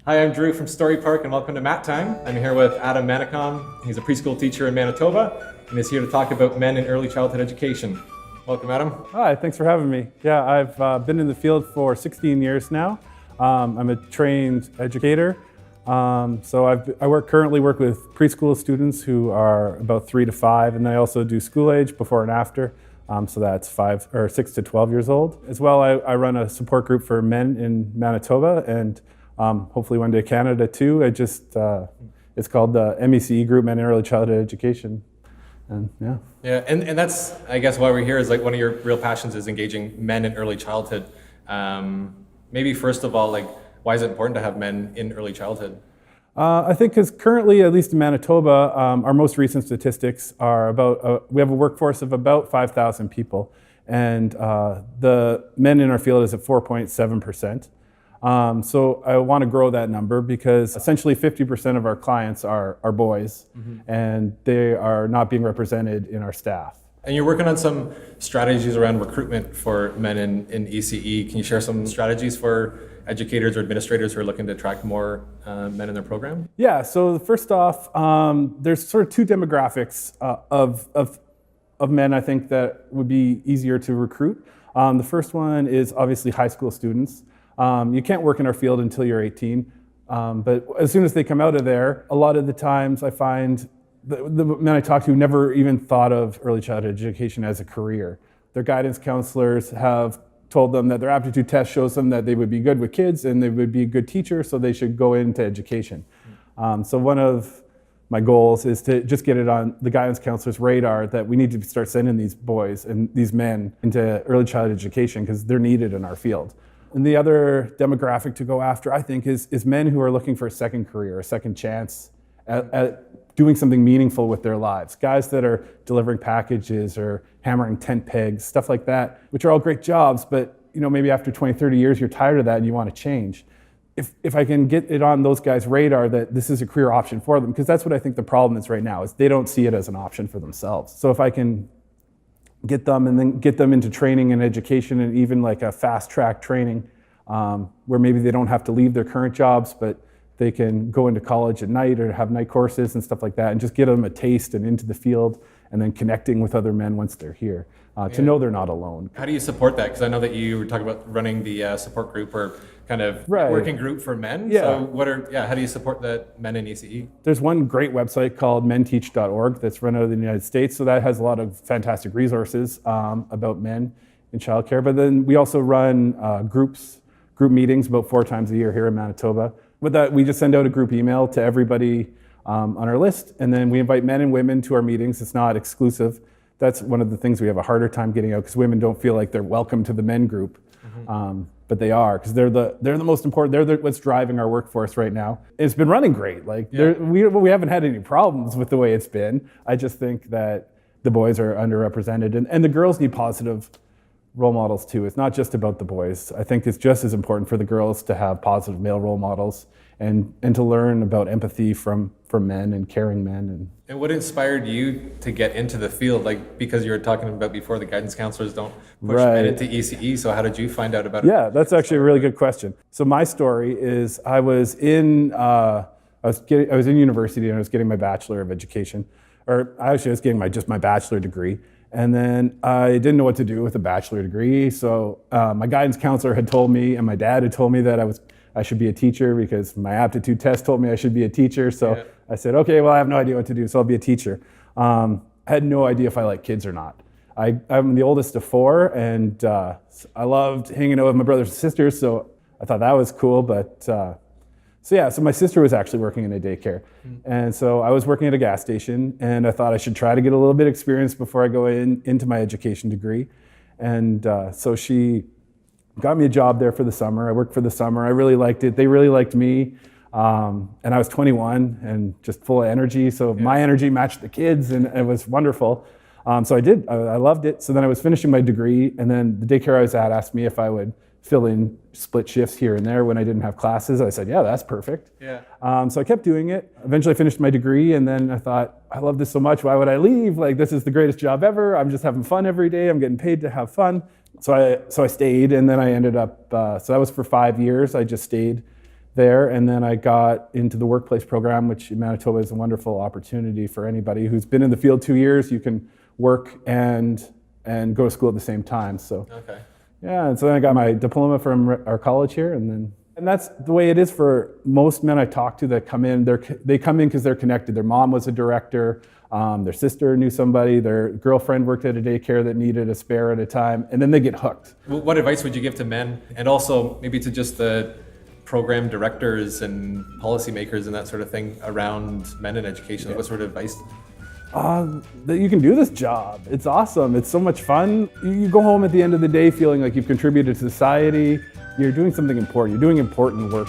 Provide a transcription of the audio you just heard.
Hi, I'm Drew from Story Park, and welcome to Mat Time. I'm here with Adam Manicom. He's a preschool teacher in Manitoba, and is here to talk about men in early childhood education. Welcome, Adam. Hi, thanks for having me. Yeah, I've been in the field for 16 years now. I'm a trained educator. I currently work with preschool students who are about 3 to 5, and I also do school age before and after. So that's 6 to 12 years old. As well, I run a support group for men in Manitoba, and hopefully one day Canada too. It's called the MECE Group, Men in Early Childhood Education. And and that's, I guess, why we're here is like one of your real passions is engaging men in early childhood. Maybe first of all, like, why is it important to have men in early childhood? I think because currently, at least in Manitoba, our most recent statistics are we have a workforce of about 5,000 people, and the men in our field is at 4.7%. So I want to grow that number because essentially 50% of our clients are boys, and they are not being represented in our staff. And you're working on some strategies around recruitment for men in ECE. Can you share some strategies for educators or administrators who are looking to attract more men in their program? Yeah, so first off, there's sort of two demographics of men I think that would be easier to recruit. The first one is obviously high school students. You can't work in our field until you're 18, but as soon as they come out of there, a lot of the times I find the men I talk to never even thought of early childhood education as a career. Their guidance counselors have told them that their aptitude test shows them that they would be good with kids and they would be a good teacher, so they should go into education. So one of my goals is to just get it on the guidance counselor's radar that we need to start sending these boys and these men into early childhood education because they're needed in our field. And the other demographic to go after, I think, is men who are looking for a second career, a second chance at doing something meaningful with their lives. Guys that are delivering packages or hammering tent pegs, stuff like that, which are all great jobs, but maybe after 20, 30 years, you're tired of that and you want to change. If I can get it on those guys' radar that this is a career option for them, because that's what I think the problem is right now, is they don't see it as an option for themselves. So if I can get them and then get them into training and education and even like a fast track training where maybe they don't have to leave their current jobs, but they can go into college at night or have night courses and stuff like that and just get them a taste and into the field and then connecting with other men once they're here to know they're not alone. How do you support that? Because I know that you were talking about running the support group or kind of working group for men. Yeah. So how do you support the men in ECE? There's one great website called menteach.org that's run out of the United States. So that has a lot of fantastic resources about men in childcare. But then we also run group meetings about 4 times a year here in Manitoba. With that, we just send out a group email to everybody on our list, and then we invite men and women to our meetings. It's not exclusive. That's one of the things we have a harder time getting out because women don't feel like they're welcome to the men group, but they are because they're the most important. They're what's driving our workforce right now. It's been running great. We haven't had any problems with the way it's been. I just think that the boys are underrepresented, and the girls need positive role models too. It's not just about the boys. I think it's just as important for the girls to have positive male role models and to learn about empathy from men and caring men. And what inspired you to get into the field? Like, because you were talking about before, the guidance counselors don't push men into ECE. So how did you find out about it? Yeah, that's actually a really good question. So my story is I was in university and I was getting my Bachelor of Education, or actually I was getting my bachelor degree. And then I didn't know what to do with a bachelor degree. So my guidance counselor had told me, and my dad had told me that I should be a teacher because my aptitude test told me I should be a teacher. So I said, okay, well, I have no idea what to do, so I'll be a teacher. I had no idea if I like kids or not. I'm the oldest of 4, and I loved hanging out with my brothers and sisters, so I thought that was cool. But so my sister was actually working in a daycare. And so I was working at a gas station, and I thought I should try to get a little bit of experience before I go into my education degree. And so she got me a job there for the summer. I worked for the summer. I really liked it. They really liked me. And I was 21 and just full of energy. So my energy matched the kids, and it was wonderful. So I did. I loved it. So then I was finishing my degree, and then the daycare I was at asked me if I would fill in split shifts here and there when I didn't have classes. I said, yeah, that's perfect. So I kept doing it. Eventually I finished my degree, and then I thought, I love this so much. Why would I leave? Like, this is the greatest job ever. I'm just having fun every day. I'm getting paid to have fun. So I stayed, and then I ended up, so that was for 5 years. I just stayed there, and then I got into the workplace program, which in Manitoba is a wonderful opportunity for anybody who's been in the field 2 years. You can work and go to school at the same time. So Okay. yeah, and so then I got my diploma from our college here, and that's the way it is for most men I talk to that come in. They come in because they're connected. Their mom was a director, their sister knew somebody, their girlfriend worked at a daycare that needed a spare at a time, and then they get hooked. What advice would you give to men, and also maybe to just the program directors and policymakers and that sort of thing around men in education? Like, what sort of advice? That you can do this job. It's awesome. It's so much fun. You go home at the end of the day feeling like you've contributed to society. You're doing something important. You're doing important work.